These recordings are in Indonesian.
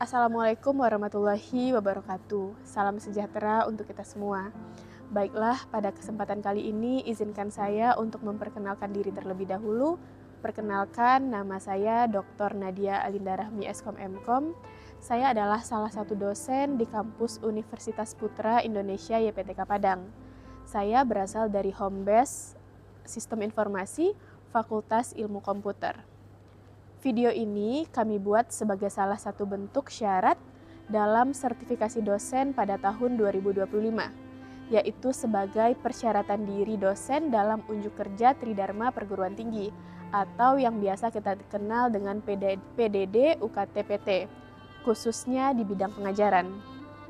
Assalamualaikum warahmatullahi wabarakatuh. Salam sejahtera untuk kita semua. Baiklah, pada kesempatan kali ini izinkan saya untuk memperkenalkan diri terlebih dahulu. Perkenalkan, nama saya Dr. Nadia Alinda Rahmi Eskom Mkom. Saya adalah salah satu dosen di kampus Universitas Putra Indonesia YPTK Padang. Saya berasal dari Home Base Sistem Informasi Fakultas Ilmu Komputer. Video ini kami buat sebagai salah satu bentuk syarat dalam sertifikasi dosen pada tahun 2025, yaitu sebagai persyaratan diri dosen dalam unjuk kerja Tridharma Perguruan Tinggi atau yang biasa kita kenal dengan PDD UKT-PT, khususnya di bidang pengajaran.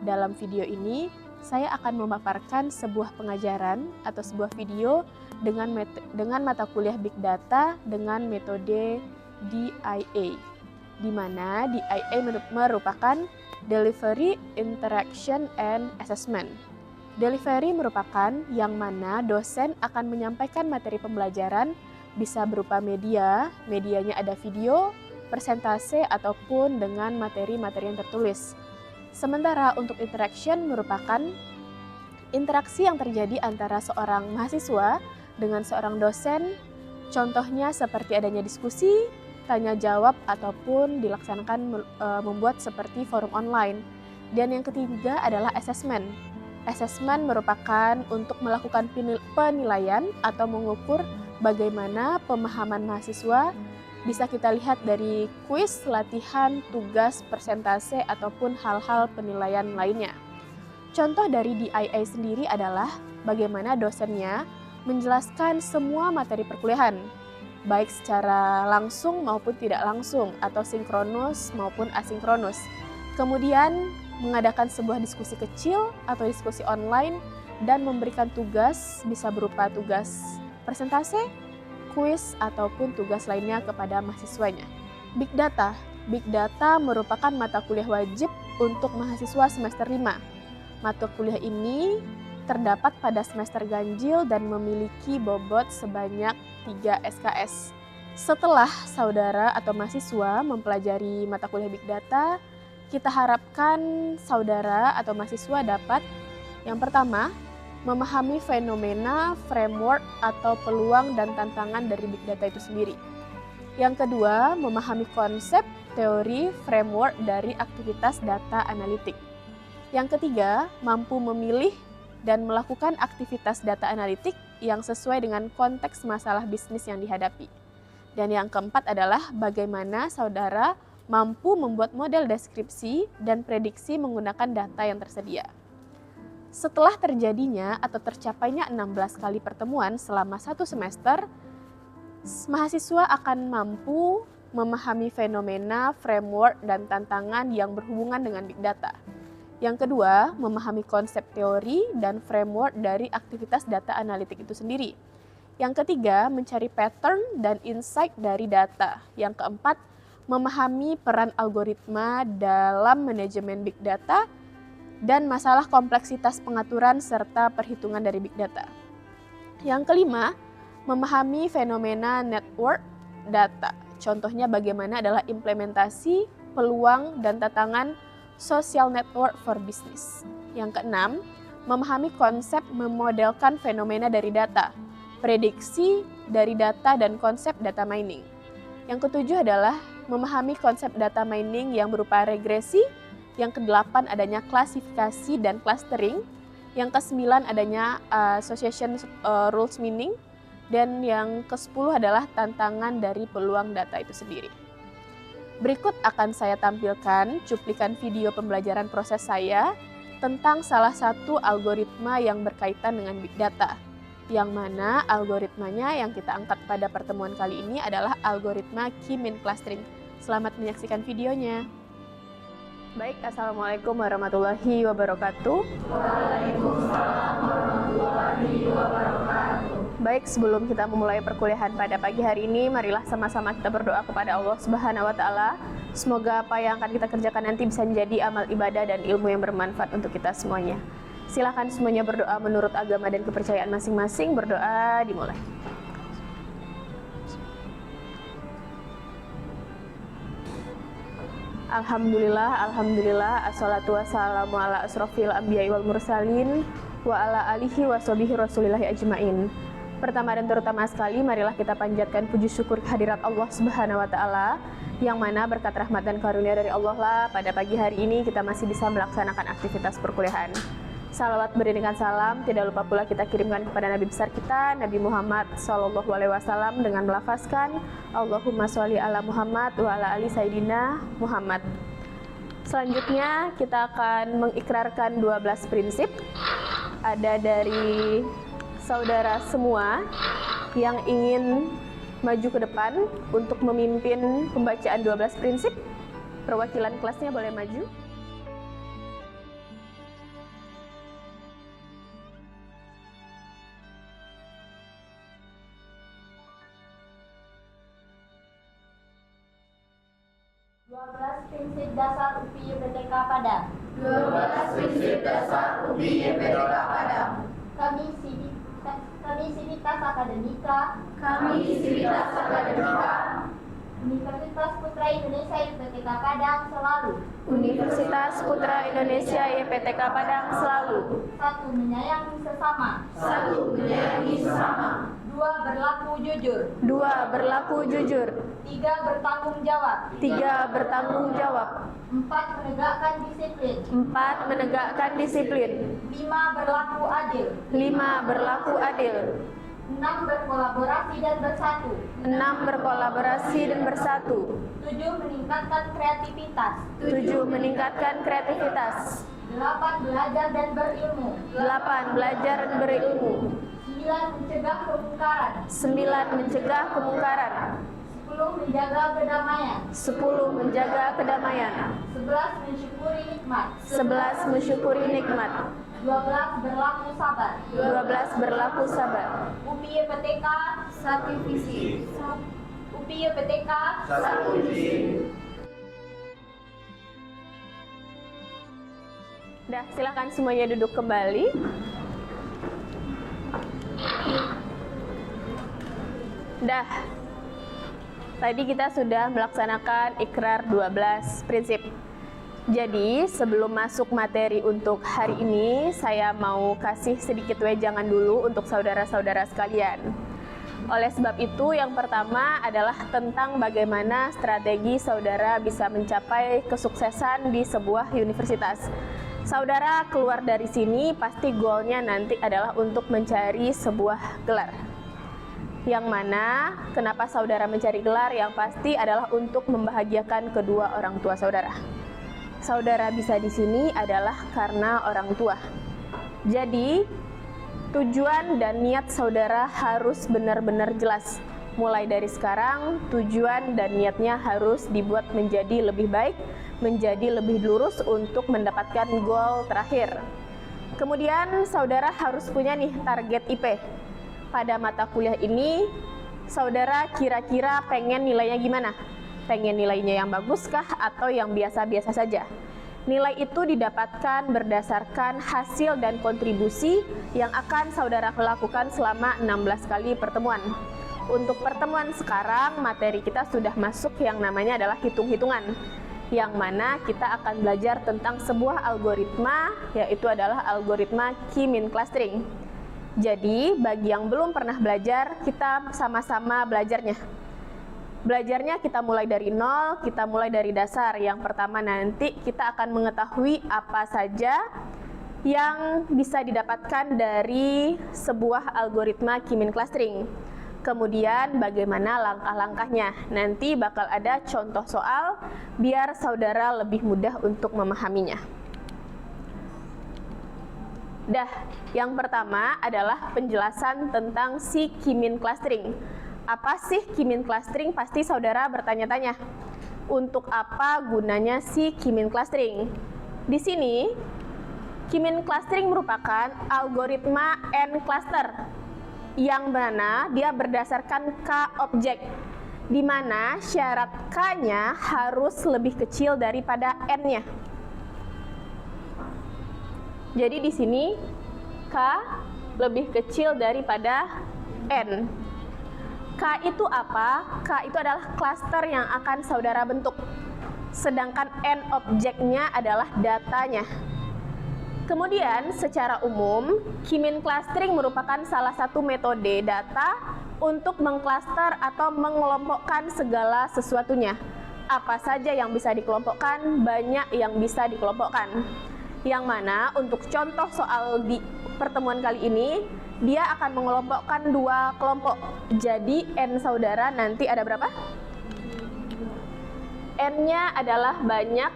Dalam video ini, saya akan memaparkan sebuah pengajaran atau sebuah video dengan mata kuliah Big Data dengan metode DIA, di mana DIA merupakan Delivery, Interaction, and Assessment. Delivery merupakan yang mana dosen akan menyampaikan materi pembelajaran bisa berupa medianya ada video, presentase, ataupun dengan materi-materi yang tertulis. Sementara untuk interaction merupakan interaksi yang terjadi antara seorang mahasiswa dengan seorang dosen, contohnya seperti adanya diskusi, tanya jawab, ataupun dilaksanakan membuat seperti forum online. Dan yang ketiga adalah assessment. Assessment merupakan untuk melakukan penilaian atau mengukur bagaimana pemahaman mahasiswa, bisa kita lihat dari kuis, latihan, tugas, persentase, ataupun hal-hal penilaian lainnya. Contoh dari DIA sendiri adalah bagaimana dosennya menjelaskan semua materi perkuliahan, baik secara langsung maupun tidak langsung, atau sinkronus maupun asinkronus. Kemudian mengadakan sebuah diskusi kecil atau diskusi online dan memberikan tugas, bisa berupa tugas presentase, kuis, ataupun tugas lainnya kepada mahasiswanya. Big Data. Big Data merupakan mata kuliah wajib untuk mahasiswa semester 5. Mata kuliah ini terdapat pada semester ganjil dan memiliki bobot sebanyak 3 SKS. Setelah saudara atau mahasiswa mempelajari mata kuliah Big Data, kita harapkan saudara atau mahasiswa dapat yang pertama, memahami fenomena, framework, atau peluang dan tantangan dari Big Data itu sendiri. Yang kedua, memahami konsep, teori, framework dari aktivitas data analitik. Yang ketiga, mampu memilih dan melakukan aktivitas data analitik yang sesuai dengan konteks masalah bisnis yang dihadapi. Dan yang keempat adalah bagaimana saudara mampu membuat model deskripsi dan prediksi menggunakan data yang tersedia. Setelah terjadinya atau tercapainya 16 kali pertemuan selama satu semester, mahasiswa akan mampu memahami fenomena, framework, dan tantangan yang berhubungan dengan Big Data. Yang kedua, memahami konsep teori dan framework dari aktivitas data analitik itu sendiri. Yang ketiga, mencari pattern dan insight dari data. Yang keempat, memahami peran algoritma dalam manajemen Big Data dan masalah kompleksitas pengaturan serta perhitungan dari Big Data. Yang kelima, memahami fenomena network data. Contohnya bagaimana adalah implementasi, peluang, dan tantangan social network for business. Yang keenam, memahami konsep memodelkan fenomena dari data, prediksi dari data, dan konsep data mining. Yang ketujuh adalah memahami konsep data mining yang berupa regresi. Yang kedelapan adanya klasifikasi dan clustering. Yang kesembilan adanya association rules meaning. Dan yang ke-10 adalah tantangan dari peluang data itu sendiri. Berikut akan saya tampilkan cuplikan video pembelajaran proses saya tentang salah satu algoritma yang berkaitan dengan Big Data, yang mana algoritmanya yang kita angkat pada pertemuan kali ini adalah algoritma K-mean clustering. Selamat menyaksikan videonya. Baik, Assalamualaikum warahmatullahi wabarakatuh. Waalaikumsalam warahmatullahi wabarakatuh. Baik, sebelum kita memulai perkuliahan pada pagi hari ini, marilah sama-sama kita berdoa kepada Allah Subhanahu wa Ta'ala. Semoga apa yang akan kita kerjakan nanti bisa menjadi amal ibadah dan ilmu yang bermanfaat untuk kita semuanya. Silakan semuanya berdoa menurut agama dan kepercayaan masing-masing. Berdoa dimulai. Alhamdulillah, assalatu wassalamu ala asrofil anbiya'i wal mursalin wa ala alihi wa sahbihi rasulillahi ajmain. Pertama dan terutama sekali, marilah kita panjatkan puji syukur kehadirat Allah Subhanahu wa Ta'ala, yang mana berkat rahmat dan karunia dari Allah lah pada pagi hari ini kita masih bisa melaksanakan aktivitas perkuliahan. Salawat beriringan salam tidak lupa pula kita kirimkan kepada Nabi besar kita, Nabi Muhammad SAW, dengan melafazkan Allahumma sholli ala Muhammad wa ala ali Sayyidina Muhammad. Selanjutnya kita akan mengikrarkan 12 prinsip. Ada dari saudara semua yang ingin maju ke depan untuk memimpin pembacaan 12 prinsip. Perwakilan kelasnya boleh maju. Prinsip dasar UPI YPTK Padang. 12 prinsip dasar UPI YPTK Padang. Kami Sivitas Akademika. Universitas Putra Indonesia YPTK Padang selalu. Universitas Putra Indonesia YPTK Padang selalu. 1. Menyayangi sesama. 2. Berlaku jujur. 2. Berlaku jujur. 3. Bertanggung jawab. 3. Bertanggung jawab. 4. Menegakkan disiplin. 4. Menegakkan disiplin. 5. Berlaku adil. 5. Berlaku adil. 6. Berkolaborasi dan bersatu. 6. Berkolaborasi dan bersatu. 7. Meningkatkan kreativitas. 7. Meningkatkan kreativitas. 8. Belajar dan berilmu. 8. Belajar dan berilmu. 9. Mencegah kemungkaran. 9. Mencegah kemungkaran. 10. Menjaga kedamaian. 10. Menjaga kedamaian. 11. Mensyukuri nikmat. 11. Mensyukuri nikmat. 12. Berlaku sabar. 12. Berlaku sabar. UPI YPTK satu visi. UPI YPTK Satu visi. Dah, silakan semuanya duduk kembali. Dah, tadi kita sudah melaksanakan ikrar 12 prinsip. Jadi sebelum masuk materi untuk hari ini, saya mau kasih sedikit wejangan dulu untuk saudara-saudara sekalian. Oleh sebab itu, yang pertama adalah tentang bagaimana strategi saudara bisa mencapai kesuksesan di sebuah universitas. Saudara keluar dari sini pasti goalnya nanti adalah untuk mencari sebuah gelar. Yang mana kenapa saudara mencari gelar? Yang pasti adalah untuk membahagiakan kedua orang tua saudara. Saudara bisa di sini adalah karena orang tua. Jadi tujuan dan niat saudara harus benar-benar jelas. Mulai dari sekarang, tujuan dan niatnya harus dibuat menjadi lebih baik, menjadi lebih lurus untuk mendapatkan goal terakhir. Kemudian saudara harus punya nih target IP. Pada mata kuliah ini, saudara kira-kira pengen nilainya gimana? Pengen nilainya yang baguskah atau yang biasa-biasa saja? Nilai itu didapatkan berdasarkan hasil dan kontribusi yang akan saudara lakukan selama 16 kali pertemuan. Untuk pertemuan sekarang, materi kita sudah masuk yang namanya adalah hitung-hitungan, yang mana kita akan belajar tentang sebuah algoritma, yaitu adalah algoritma key-mean clustering. Jadi, bagi yang belum pernah belajar, kita sama-sama belajarnya. Belajarnya kita mulai dari nol, kita mulai dari dasar. Yang pertama nanti kita akan mengetahui apa saja yang bisa didapatkan dari sebuah algoritma key-mean clustering. Kemudian bagaimana langkah-langkahnya. Nanti bakal ada contoh soal biar saudara lebih mudah untuk memahaminya. Dah, yang pertama adalah penjelasan tentang si key-mean clustering. Apa sih key-mean clustering? Pasti saudara bertanya-tanya. Untuk apa gunanya si key-mean clustering? Di sini, key-mean clustering merupakan algoritma N cluster yang mana dia berdasarkan K objek, di mana syarat K-nya harus lebih kecil daripada N-nya. Jadi di sini K lebih kecil daripada N. K itu apa? K itu adalah klaster yang akan saudara bentuk. sedangkan N objeknya adalah datanya. Kemudian secara umum, K-mean clustering merupakan salah satu metode data untuk mengklaster atau mengelompokkan segala sesuatunya. Apa saja yang bisa dikelompokkan, banyak yang bisa dikelompokkan. Yang mana untuk contoh soal di pertemuan kali ini, dia akan mengelompokkan dua kelompok. Jadi N saudara nanti ada berapa? N-nya adalah banyak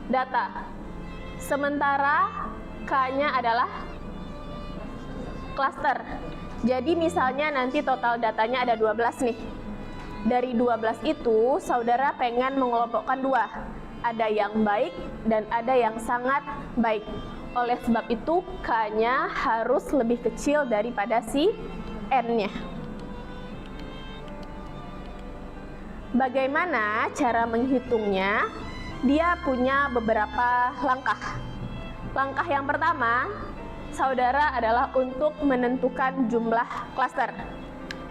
data. Sementara K-nya adalah cluster. Jadi misalnya nanti total datanya ada 12 nih. Dari 12 itu, saudara pengen mengelompokkan dua. Ada yang baik dan ada yang sangat baik. Oleh sebab itu, K-nya harus lebih kecil daripada si N-nya. Bagaimana cara menghitungnya? Dia punya beberapa langkah. Langkah yang pertama, saudara adalah untuk menentukan jumlah klaster.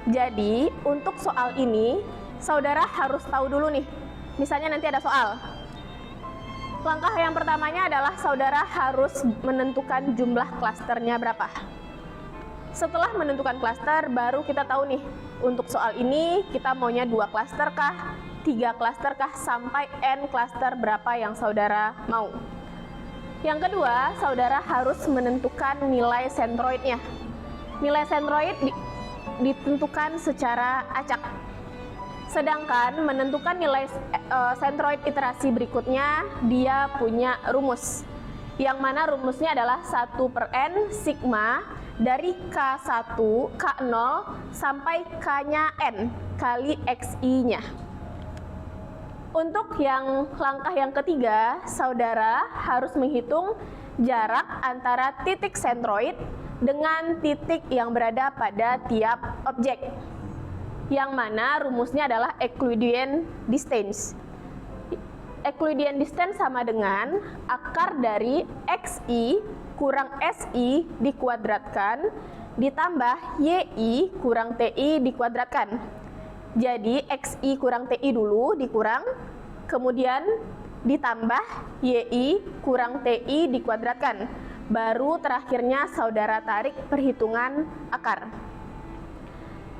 Jadi, untuk soal ini, saudara harus tahu dulu nih. Misalnya nanti ada soal. Langkah yang pertamanya adalah saudara harus menentukan jumlah klasternya berapa. Setelah menentukan klaster, baru kita tahu nih, untuk soal ini kita maunya 2 klaster kah, 3 klaster kah, sampai N klaster berapa yang saudara mau. Yang kedua, saudara harus menentukan nilai sentroidnya. Nilai sentroid ditentukan secara acak. Sedangkan menentukan nilai sentroid iterasi berikutnya, dia punya rumus. Yang mana rumusnya adalah 1/N sigma dari K1, K0 sampai K-nya N kali XI-nya. Untuk yang langkah yang ketiga, saudara harus menghitung jarak antara titik sentroid dengan titik yang berada pada tiap objek. Yang mana rumusnya adalah Euclidean distance. Euclidean distance sama dengan akar dari XI kurang SI dikuadratkan ditambah YI kurang TI dikuadratkan. Jadi XI kurang TI dulu dikurang, kemudian ditambah YI kurang TI dikuadratkan. Baru terakhirnya saudara tarik perhitungan akar.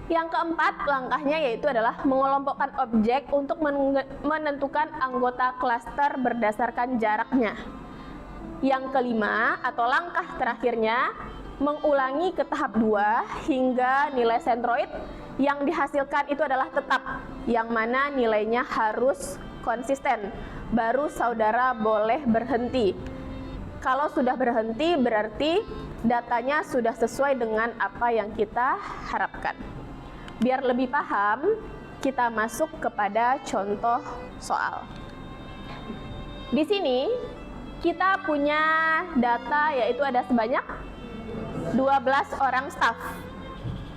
Yang keempat langkahnya yaitu adalah mengelompokkan objek untuk menentukan anggota klaster berdasarkan jaraknya. Yang kelima atau langkah terakhirnya mengulangi ke tahap 2 hingga nilai sentroid yang dihasilkan itu adalah tetap, yang mana nilainya harus konsisten. Baru saudara boleh berhenti. Kalau sudah berhenti berarti datanya sudah sesuai dengan apa yang kita harapkan. Biar lebih paham, kita masuk kepada contoh soal. Di sini kita punya data yaitu ada sebanyak 12 orang staf.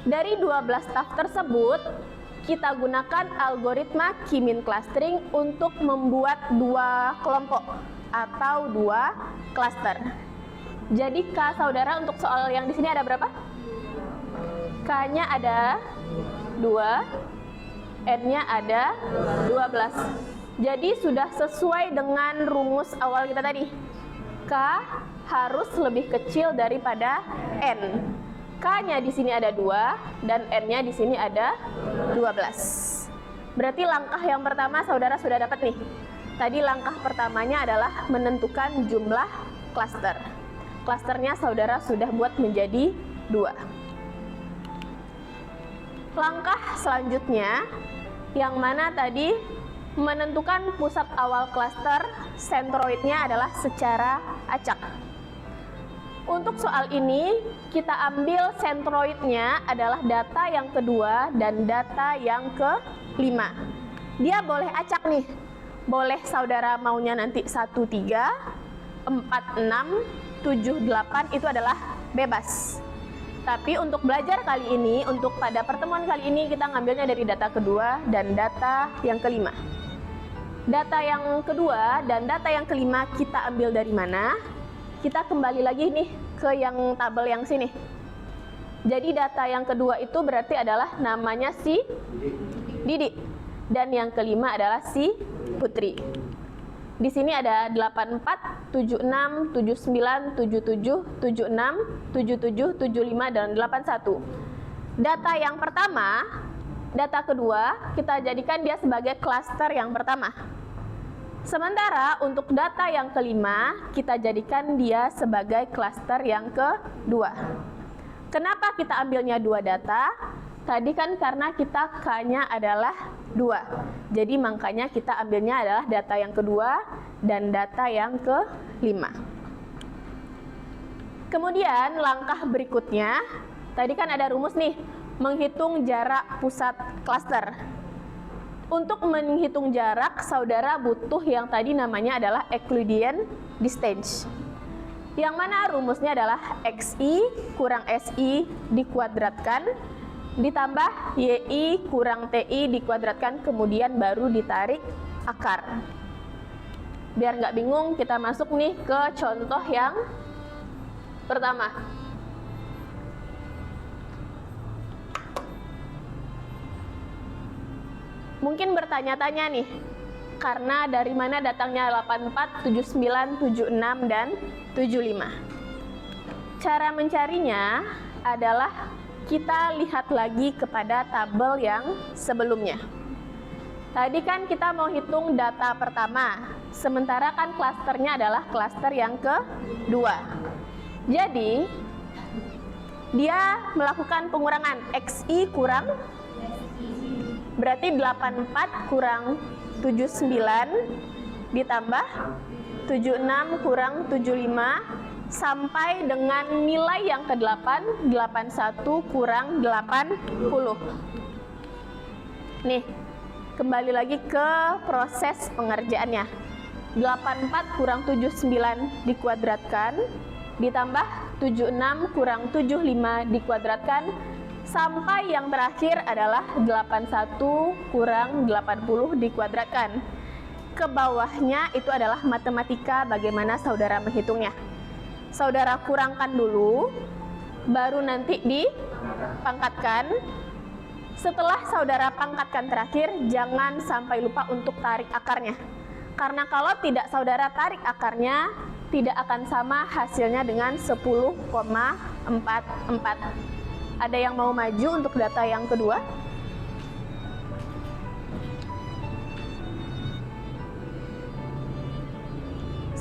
Dari 12 staf tersebut, kita gunakan algoritma K-mean clustering untuk membuat 2 kelompok atau 2 klaster. Jadi K saudara untuk soal yang di sini ada berapa? K-nya ada 2, N-nya ada 12. Jadi sudah sesuai dengan rumus awal kita tadi. K harus lebih kecil daripada N. K-nya di sini ada 2 dan N-nya di sini ada 12. Berarti langkah yang pertama saudara sudah dapat nih. Tadi langkah pertamanya adalah menentukan jumlah klaster. Klasternya saudara sudah buat menjadi 2. Langkah selanjutnya yang mana tadi menentukan pusat awal klaster sentroidnya adalah secara acak. Untuk soal ini kita ambil sentroidnya adalah data yang kedua dan data yang kelima. Dia boleh acak nih. Boleh saudara maunya nanti 1, 3, 4, 6, 7, 8 itu adalah bebas. Tapi untuk belajar kali ini, untuk pada pertemuan kali ini kita ngambilnya dari data kedua dan data yang kelima. Data yang kedua dan data yang kelima kita ambil dari mana? Kita kembali lagi nih ke yang tabel yang sini. Jadi data yang kedua itu berarti adalah namanya si Didi. dan yang kelima adalah si putri. Di sini ada 84, 76, 79, 77, 76, 77, 75, dan 81. Data yang pertama, data kedua, kita jadikan dia sebagai klaster yang pertama. Sementara untuk data yang kelima, kita jadikan dia sebagai klaster yang kedua. Kenapa kita ambilnya dua data? Tadi kan karena kita K-nya adalah 2. Jadi makanya kita ambilnya adalah data yang kedua dan data yang kelima. Kemudian langkah berikutnya, tadi kan ada rumus nih, menghitung jarak pusat klaster. Untuk menghitung jarak, saudara butuh yang tadi namanya adalah Euclidean distance. Yang mana rumusnya adalah XI kurang SI dikuadratkan ditambah YI kurang TI dikuadratkan, kemudian baru ditarik akar. Biar nggak bingung, kita masuk nih ke contoh yang pertama. Mungkin bertanya-tanya nih, karena dari mana datangnya 84, 79, 76, dan 75. Cara mencarinya adalah kita lihat lagi kepada tabel yang sebelumnya. Tadi kan kita mau hitung data pertama, sementara kan klasternya adalah klaster yang kedua. Jadi, dia melakukan pengurangan XI kurang, berarti 84 kurang 79 ditambah 76 kurang 75 sampai dengan nilai yang ke-8, 81 kurang 80. Nih, kembali lagi ke proses pengerjaannya. 84 kurang 79 dikuadratkan, ditambah 76 kurang 75 dikuadratkan, sampai yang terakhir adalah 81 kurang 80 dikuadratkan. Ke bawahnya itu adalah matematika bagaimana saudara menghitungnya. Saudara kurangkan dulu, baru nanti dipangkatkan. Setelah saudara pangkatkan terakhir, jangan sampai lupa untuk tarik akarnya. Karena kalau tidak saudara tarik akarnya, tidak akan sama hasilnya dengan 10,44. Ada yang mau maju untuk data yang kedua?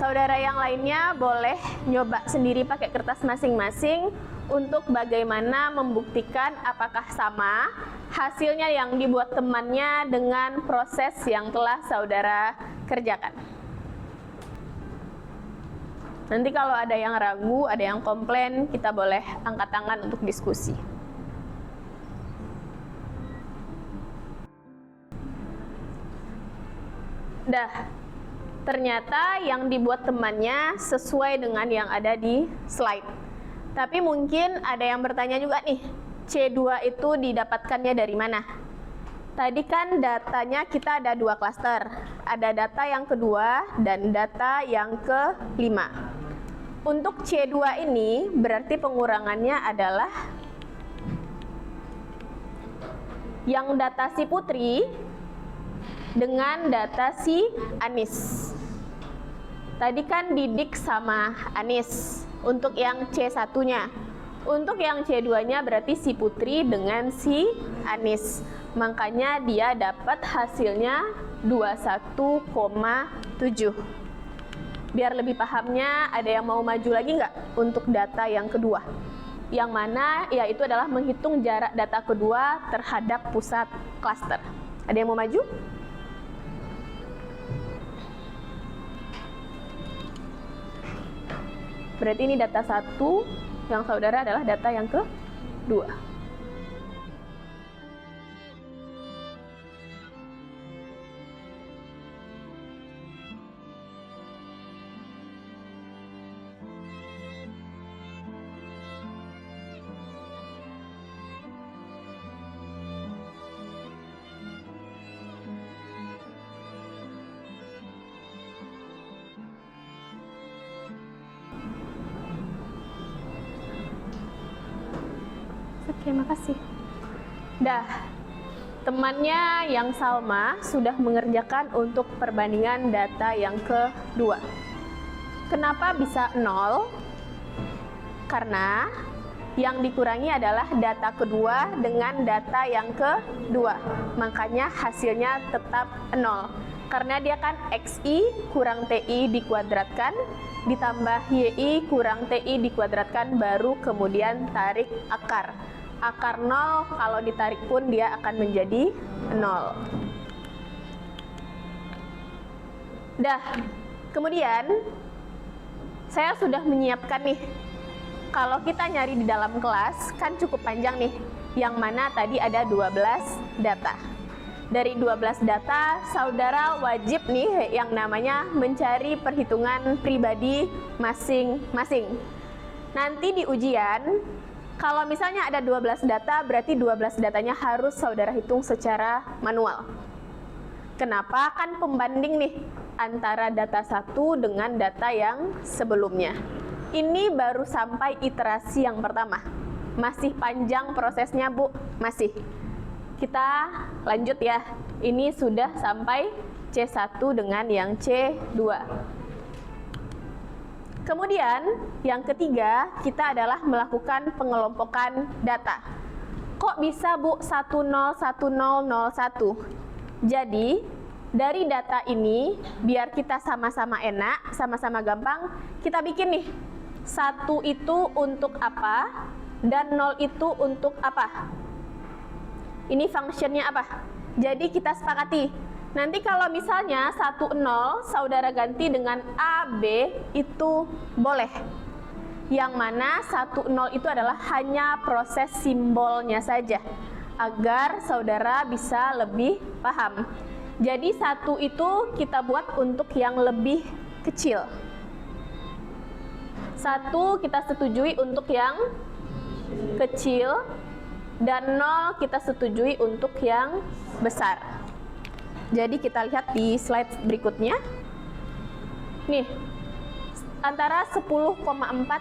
Saudara yang lainnya boleh nyoba sendiri pakai kertas masing-masing untuk bagaimana membuktikan apakah sama hasilnya yang dibuat temannya dengan proses yang telah saudara kerjakan. Nanti kalau ada yang ragu, ada yang komplain, kita boleh angkat tangan untuk diskusi. Ternyata yang dibuat temannya sesuai dengan yang ada di slide. Tapi mungkin ada yang bertanya juga nih, C2 itu didapatkannya dari mana? Tadi kan datanya kita ada dua klaster. Ada data yang kedua dan data yang kelima. Untuk C2 ini berarti pengurangannya adalah yang data si Putri dengan data si Anis. Tadi kan Didik sama Anis untuk yang C1-nya. Untuk yang C2-nya berarti si Putri dengan si Anis. Makanya dia dapat hasilnya 21,7. Biar lebih pahamnya, ada yang mau maju lagi nggak untuk data yang kedua? Yang mana yaitu adalah menghitung jarak data kedua terhadap pusat klaster. Ada yang mau maju? Berarti ini data 1, yang saudara adalah data yang kedua. Oke, makasih. temannya yang Salma sudah mengerjakan untuk perbandingan data yang kedua. Kenapa bisa 0? Karena yang dikurangi adalah data kedua dengan data yang kedua. Makanya hasilnya tetap 0. Karena dia kan XI kurang TI dikuadratkan, ditambah YI kurang TI dikuadratkan, baru kemudian tarik akar. Akar 0 kalau ditarik pun dia akan menjadi 0. Dah, kemudian saya sudah menyiapkan nih. Kalau kita nyari di dalam kelas kan cukup panjang nih, yang mana tadi ada 12 data. Dari 12 data, saudara wajib nih yang namanya mencari perhitungan pribadi masing-masing. Nanti di ujian, kalau misalnya ada 12 data, berarti 12 datanya harus saudara hitung secara manual. Kenapa? Kan pembanding nih antara data satu dengan data yang sebelumnya. Ini baru sampai iterasi yang pertama. Masih panjang prosesnya, Bu. Masih. Kita lanjut ya. Ini sudah sampai C1 dengan yang C2. Kemudian, yang ketiga, kita adalah melakukan pengelompokan data. Kok bisa, Bu, 101001? Jadi, dari data ini, biar kita sama-sama enak, sama-sama gampang, kita bikin nih. 1 itu untuk apa, dan 0 itu untuk apa. Ini functionnya apa? Jadi kita sepakati. Nanti kalau misalnya 10 saudara ganti dengan AB itu boleh. Yang mana 10 itu adalah hanya proses simbolnya saja. Agar saudara bisa lebih paham. Jadi 1 itu kita buat untuk yang lebih kecil. 1 kita setujui untuk yang kecil. Dan 0 kita setujui untuk yang besar. Jadi kita lihat di slide berikutnya. Nih, antara 10,4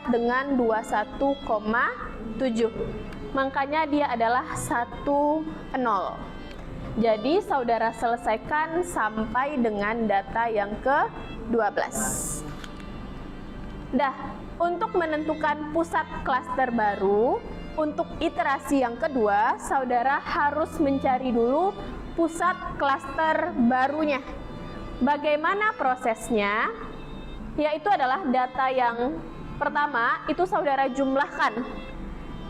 dengan 21,7. Makanya dia adalah 10. Jadi saudara selesaikan sampai dengan data yang ke-12. Dah, untuk menentukan pusat klaster baru, untuk iterasi yang kedua, saudara harus mencari dulu pusat klaster barunya. Bagaimana prosesnya? Yaitu adalah data yang pertama, itu saudara jumlahkan.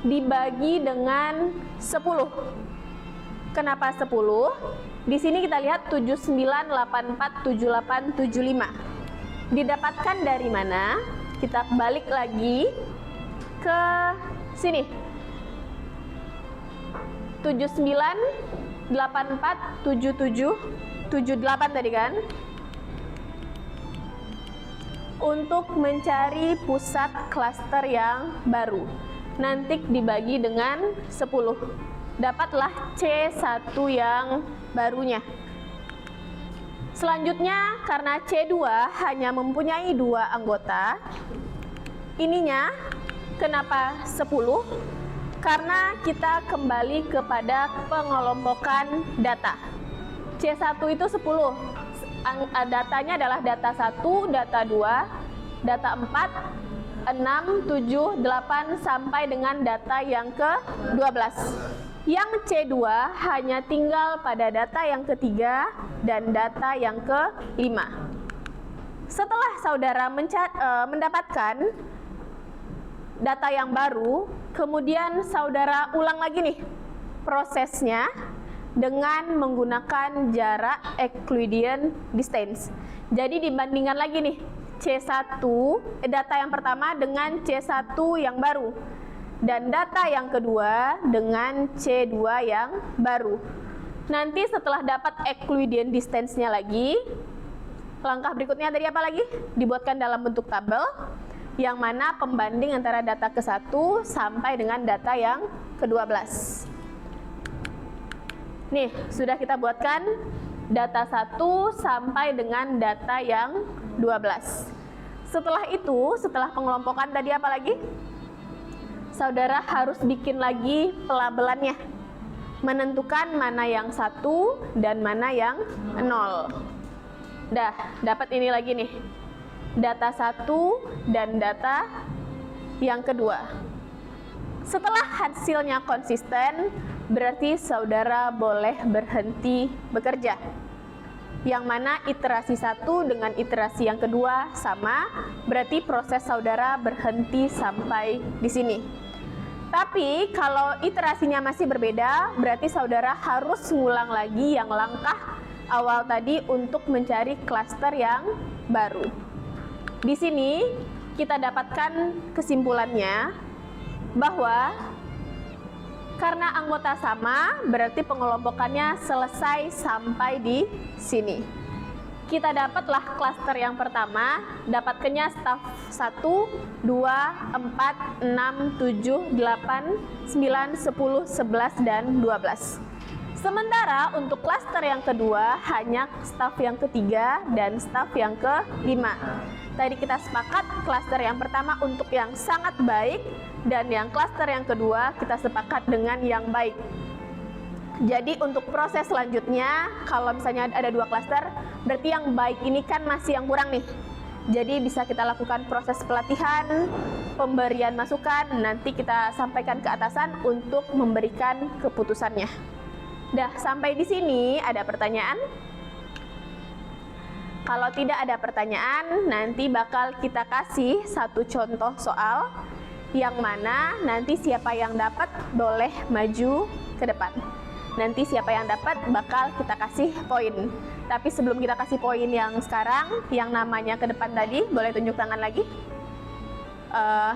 Dibagi dengan 10. Kenapa 10? Di sini kita lihat 79847875. Didapatkan dari mana? Kita balik lagi ke sini. 79847778 tadi kan? Untuk mencari pusat klaster yang baru. Nanti dibagi dengan 10. Dapatlah C1 yang barunya. Selanjutnya, karena C2 hanya mempunyai 2 anggota, ininya kenapa 10? Karena kita kembali kepada pengelompokan data. C1 itu 10. Datanya adalah data 1, data 2, data 4, 6, 7, 8, sampai dengan data yang ke-12. Yang C2 hanya tinggal pada data yang ketiga dan data yang ke-5. Setelah saudara mendapatkan data yang baru, kemudian saudara ulang lagi nih prosesnya dengan menggunakan jarak Euclidean distance. Jadi dibandingkan lagi nih C1 data yang pertama dengan C1 yang baru dan data yang kedua dengan C2 yang baru. Nanti setelah dapat Euclidean distance-nya lagi, langkah berikutnya tadi apa lagi? Dibuatkan dalam bentuk tabel, yang mana pembanding antara data ke-1 sampai dengan data yang ke-12. Nih, sudah kita buatkan data 1 sampai dengan data yang 12. Setelah itu, setelah pengelompokan tadi apa lagi? Saudara harus bikin lagi pelabelannya. menentukan mana yang 1 dan mana yang 0. Dah, dapat ini lagi nih. Data 1 dan data yang kedua. Setelah hasilnya konsisten, berarti saudara boleh berhenti bekerja. Yang mana iterasi 1 dengan iterasi yang kedua sama, berarti proses saudara berhenti sampai di sini. Tapi kalau iterasinya masih berbeda, berarti saudara harus ngulang lagi yang langkah awal tadi untuk mencari klaster yang baru. Di sini kita dapatkan kesimpulannya bahwa karena anggota sama, berarti pengelompokannya selesai sampai di sini. Kita dapatlah klaster yang pertama, dapatkannya staf 1, 2, 4, 6, 7, 8, 9, 10, 11, dan 12. Sementara untuk klaster yang kedua hanya staf yang ketiga dan staf yang kelima. Tadi kita sepakat klaster yang pertama untuk yang sangat baik dan yang klaster yang kedua kita sepakat dengan yang baik. Jadi untuk proses selanjutnya, kalau misalnya ada 2 klaster, berarti yang baik ini kan masih yang kurang nih. Jadi bisa kita lakukan proses pelatihan, pemberian masukan, nanti kita sampaikan ke atasan untuk memberikan keputusannya. Dah, sampai di sini ada pertanyaan? Kalau tidak ada pertanyaan, nanti bakal kita kasih satu contoh soal yang mana nanti siapa yang dapat boleh maju ke depan. Nanti siapa yang dapat bakal kita kasih poin. Tapi sebelum kita kasih poin yang sekarang, yang namanya ke depan tadi, boleh tunjuk tangan lagi.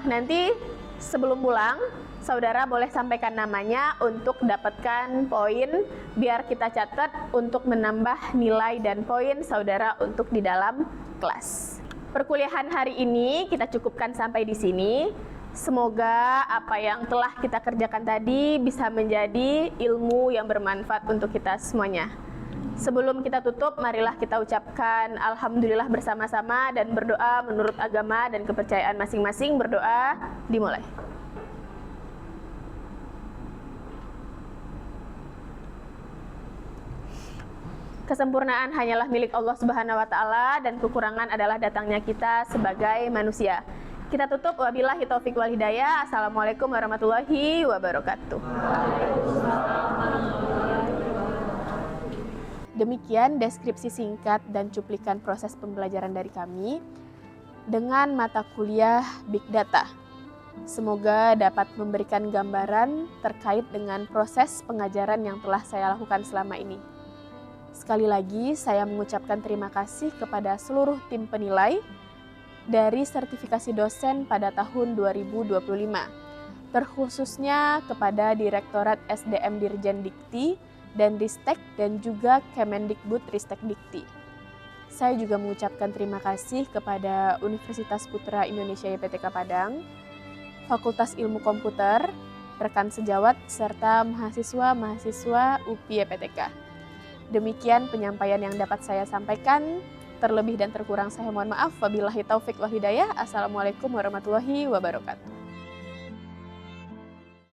Nanti sebelum pulang, saudara boleh sampaikan namanya untuk dapatkan poin, biar kita catat untuk menambah nilai dan poin saudara untuk di dalam kelas. Perkuliahan hari ini kita cukupkan sampai di sini. Semoga apa yang telah kita kerjakan tadi bisa menjadi ilmu yang bermanfaat untuk kita semuanya. Sebelum kita tutup, marilah kita ucapkan alhamdulillah bersama-sama dan berdoa menurut agama dan kepercayaan masing-masing. Berdoa dimulai. Kesempurnaan hanyalah milik Allah Subhanahu wa taala dan kekurangan adalah datangnya kita sebagai manusia. Kita tutup, wabillahi taufik wal hidayah. Assalamualaikum warahmatullahi wabarakatuh. Demikian deskripsi singkat dan cuplikan proses pembelajaran dari kami dengan mata kuliah Big Data. Semoga dapat memberikan gambaran terkait dengan proses pengajaran yang telah saya lakukan selama ini. Sekali lagi, saya mengucapkan terima kasih kepada seluruh tim penilai dari sertifikasi dosen pada tahun 2025, terkhususnya kepada Direktorat SDM Dirjen Dikti dan Ristek dan juga Kemendikbud-Ristek Dikti. Saya juga mengucapkan terima kasih kepada Universitas Putra Indonesia YPTK Padang, Fakultas Ilmu Komputer, rekan sejawat, serta mahasiswa-mahasiswa UPI YPTK. Demikian penyampaian yang dapat saya sampaikan. Terlebih dan terkurang saya mohon maaf. Wabillahi taufik wal hidayah. Assalamualaikum warahmatullahi wabarakatuh.